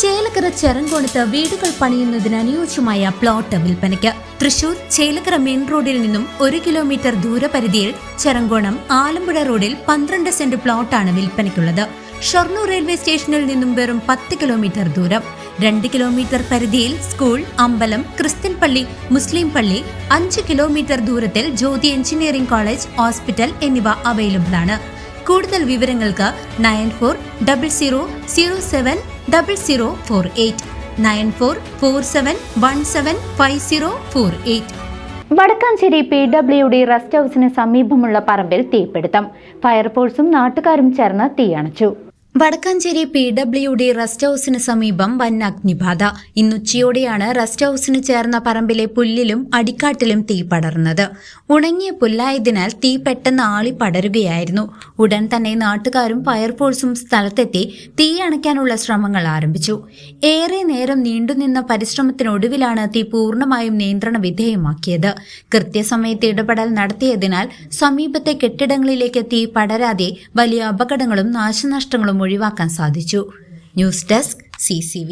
ചേലക്കര ചെറങ്കോണത്ത് വീടുകൾ പണിയുന്നതിന് അനുയോജ്യമായ പ്ലോട്ട് വിൽപ്പനയ്ക്ക്. തൃശൂർ ചേലക്കര മെയിൻ റോഡിൽ നിന്നും 1 കിലോമീറ്റർ ദൂരപരിധിയിൽ ചെറങ്കോണം ആലമ്പുഴ റോഡിൽ 12 സെന്റ് പ്ലോട്ടാണ് വിൽപ്പനയ്ക്കുള്ളത്. ഷൊർണൂർ റെയിൽവേ സ്റ്റേഷനിൽ നിന്നും വെറും 10 കിലോമീറ്റർ ദൂരം. 2 കിലോമീറ്റർ പരിധിയിൽ സ്കൂൾ, അമ്പലം, ക്രിസ്ത്യൻ പള്ളി, മുസ്ലിം പള്ളി. 5 കിലോമീറ്റർ ദൂരത്തിൽ ജ്യോതി എഞ്ചിനീയറിംഗ് കോളേജ്, ഹോസ്പിറ്റൽ എന്നിവ അവൈലബിൾ ആണ്. കൂടുതൽ വിവരങ്ങൾക്ക് 9400070048 9447175048. വടക്കാഞ്ചേരി PWD റെസ്റ്റ് ഹൌസിന് സമീപമുള്ള പറമ്പിൽ തീപിടുത്തം. ഫയർഫോഴ്സും നാട്ടുകാരും ചേർന്ന് തീയണച്ചു. വടക്കാഞ്ചേരി PWD റെസ്റ്റ് ഹൌസിന് സമീപം വൻ അഗ്നിബാധ. ഇന്നുച്ചയോടെയാണ് റെസ്റ്റ് ഹൌസിന് ചേർന്ന പറമ്പിലെ പുല്ലിലും അടിക്കാട്ടിലും തീ പടർന്നത്. ഉണങ്ങിയ പുല്ലായതിനാൽ തീ പെട്ടെന്ന് ആളി പടരുകയായിരുന്നു. ഉടൻ തന്നെ നാട്ടുകാരും ഫയർഫോഴ്സും സ്ഥലത്തെത്തി തീ അണയ്ക്കാനുള്ള ശ്രമങ്ങൾ ആരംഭിച്ചു. ഏറെ നേരം നീണ്ടുനിന്ന പരിശ്രമത്തിനൊടുവിലാണ് തീ പൂർണ്ണമായും നിയന്ത്രണ വിധേയമാക്കിയത്. കൃത്യസമയത്ത് ഇടപെടൽ നടത്തിയതിനാൽ സമീപത്തെ കെട്ടിടങ്ങളിലേക്ക് തീ പടരാതെ വലിയ അപകടങ്ങളും നാശനഷ്ടങ്ങളും ഒഴിവാക്കാൻ സാധിച്ചു. News desk CCV.